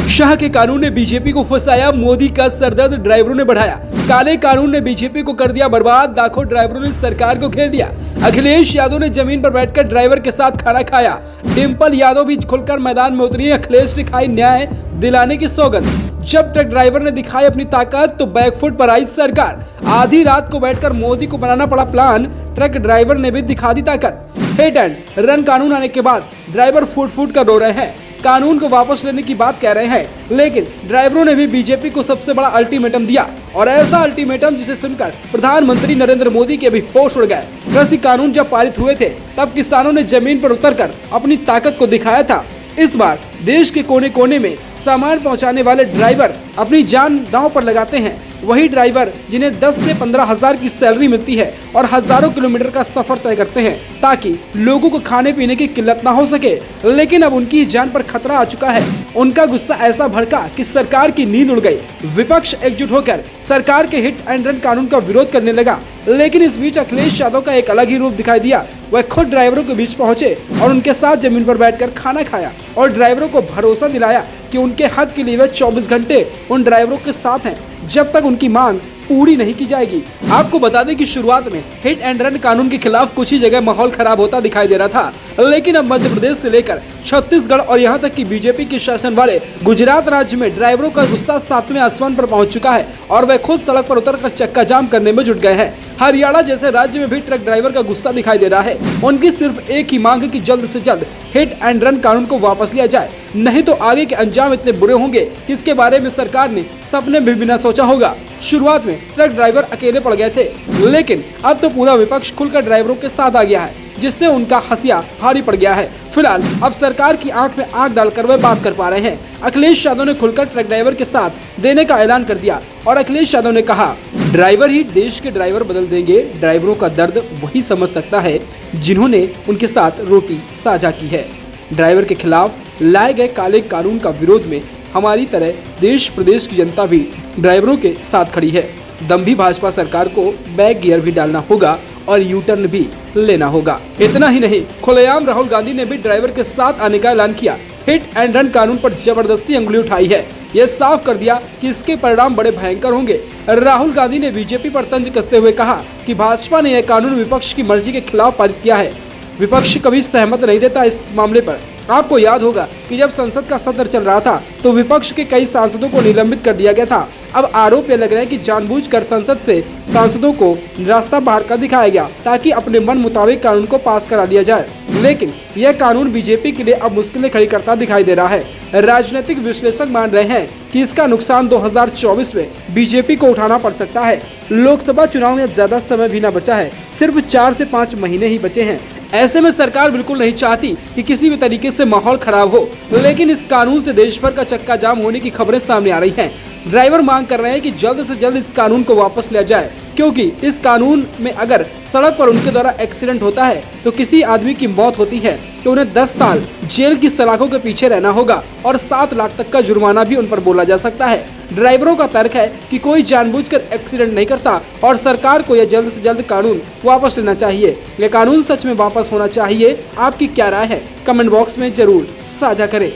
शाह के कानून ने बीजेपी को फंसाया, मोदी का सरदर्द ड्राइवरों ने बढ़ाया। काले कानून ने बीजेपी को कर दिया बर्बाद, लाखों ड्राइवरों ने सरकार को घेर लिया। अखिलेश यादव ने जमीन पर बैठकर ड्राइवर के साथ खाना खाया। डिम्पल यादव भी खुलकर मैदान में उतरी। अखिलेश ने खाई न्याय दिलाने की सौगंध। जब ट्रक ड्राइवर ने दिखाई अपनी ताकत तो बैकफुट पर आई सरकार। आधी रात को बैठकर मोदी को बनाना पड़ा प्लान, ट्रक ड्राइवर ने भी दिखा दी ताकत। हिट एंड रन कानून आने के बाद ड्राइवर फूट फूट कर रो रहे हैं, कानून को वापस लेने की बात कह रहे हैं, लेकिन ड्राइवरों ने भी बीजेपी को सबसे बड़ा अल्टीमेटम दिया, और ऐसा अल्टीमेटम जिसे सुनकर प्रधानमंत्री नरेंद्र मोदी के भी होश उड़ गए। कृषि कानून जब पारित हुए थे तब किसानों ने जमीन पर उतरकर अपनी ताकत को दिखाया था। इस बार देश के कोने कोने में सामान पहुंचाने वाले ड्राइवर अपनी जान दांव पर लगाते हैं। वही ड्राइवर जिन्हें 10 से 15 हजार की सैलरी मिलती है और हजारों किलोमीटर का सफर तय करते हैं ताकि लोगों को खाने पीने की किल्लत ना हो सके, लेकिन अब उनकी जान पर खतरा आ चुका है। उनका गुस्सा ऐसा भड़का कि सरकार की नींद उड़ गई। विपक्ष एकजुट होकर सरकार के हिट एंड रन कानून का विरोध करने लगा, लेकिन इस बीच अखिलेश यादव का एक अलग ही रूप दिखाई दिया। वह खुद ड्राइवरों के बीच पहुंचे और उनके साथ जमीन पर बैठकर खाना खाया और ड्राइवरों को भरोसा दिलाया कि उनके हक के लिए वे 24 घंटे उन ड्राइवरों के साथ हैं जब तक उनकी मांग पूरी नहीं की जाएगी। आपको बता दें कि शुरुआत में हिट एंड रन कानून के खिलाफ कुछ ही जगह माहौल खराब होता दिखाई दे रहा था, लेकिन अब मध्य प्रदेश से लेकर छत्तीसगढ़ और यहां तक कि बीजेपी के शासन वाले गुजरात राज्य में ड्राइवरों का गुस्सा 7वें आसमान पर पहुंच चुका है और वे खुद सड़क पर उतरकर चक्का जाम करने में जुट गए हैं। हरियाणा जैसे राज्य में भी ट्रक ड्राइवर का गुस्सा दिखाई दे रहा है। उनकी सिर्फ एक ही मांग है कि जल्द से जल्द हिट एंड रन कानून को वापस लिया जाए, नहीं तो आगे के अंजाम इतने बुरे होंगे कि इसके बारे में सरकार ने सपने में भी न सोचा होगा। शुरुआत में ट्रक ड्राइवर अकेले पड़ गए थे, लेकिन अब तो पूरा विपक्ष खुलकर ड्राइवरों के साथ आ गया है, जिससे उनका हंसिया भारी पड़ गया है। फिलहाल अब सरकार की आंख में आंख डालकर वे बात कर पा रहे हैं। अखिलेश यादव ने खुलकर ट्रक ड्राइवर के साथ देने का ऐलान कर दिया और अखिलेश यादव ने कहा, ड्राइवर ही देश के ड्राइवर बदल देंगे। ड्राइवरों का दर्द वही समझ सकता है जिन्होंने उनके साथ रोटी साझा की है। ड्राइवर के खिलाफ लाए गए काले कानून का विरोध में हमारी तरह देश प्रदेश की जनता भी ड्राइवरों के साथ खड़ी है। दम्भी भाजपा सरकार को बैक गियर भी डालना होगा और यू टर्न भी लेना होगा। इतना ही नहीं, खुलेआम राहुल गांधी ने भी ड्राइवर के साथ आने का ऐलान किया। हिट एंड रन कानून पर जबरदस्ती अंगुली उठाई है। यह साफ कर दिया कि इसके परिणाम बड़े भयंकर होंगे। राहुल गांधी ने बीजेपी पर तंज कसते हुए कहा कि भाजपा ने यह कानून विपक्ष की मर्जी के खिलाफ पारित किया है। विपक्ष कभी सहमत नहीं देता इस मामले पर। आपको याद होगा कि जब संसद का सत्र चल रहा था तो विपक्ष के कई सांसदों को निलंबित कर दिया गया था। अब आरोप ये लग रहा है कि जानबूझकर संसद से सांसदों को रास्ता बाहर का दिखाया गया ताकि अपने मन मुताबिक कानून को पास करा दिया जाए, लेकिन यह कानून बीजेपी के लिए अब मुश्किलें खड़ी करता दिखाई दे रहा है। राजनीतिक विश्लेषक मान रहे हैं कि इसका नुकसान 2024 में बीजेपी को उठाना पड़ सकता है। लोकसभा चुनाव में अब ज्यादा समय भी न बचा है, सिर्फ 4 से 5 महीने ही बचे हैं। ऐसे में सरकार बिल्कुल नहीं चाहती कि किसी भी तरीके से माहौल खराब हो, लेकिन इस कानून से देश भर का चक्का जाम होने की खबरें सामने आ रही हैं। ड्राइवर मांग कर रहे हैं कि जल्द से जल्द इस कानून को वापस लिया जाए, क्योंकि इस कानून में अगर सड़क पर उनके द्वारा एक्सीडेंट होता है तो किसी आदमी की मौत होती है तो उन्हें 10 साल जेल की सलाखों के पीछे रहना होगा और 7 लाख तक का जुर्माना भी उन पर बोला जा सकता है। ड्राइवरों का तर्क है कि कोई जानबूझकर एक्सीडेंट नहीं करता और सरकार को यह जल्द से जल्द कानून वापस लेना चाहिए। यह कानून सच में वापस होना चाहिए। आपकी क्या राय है? कमेंट बॉक्स में जरूर साझा करें।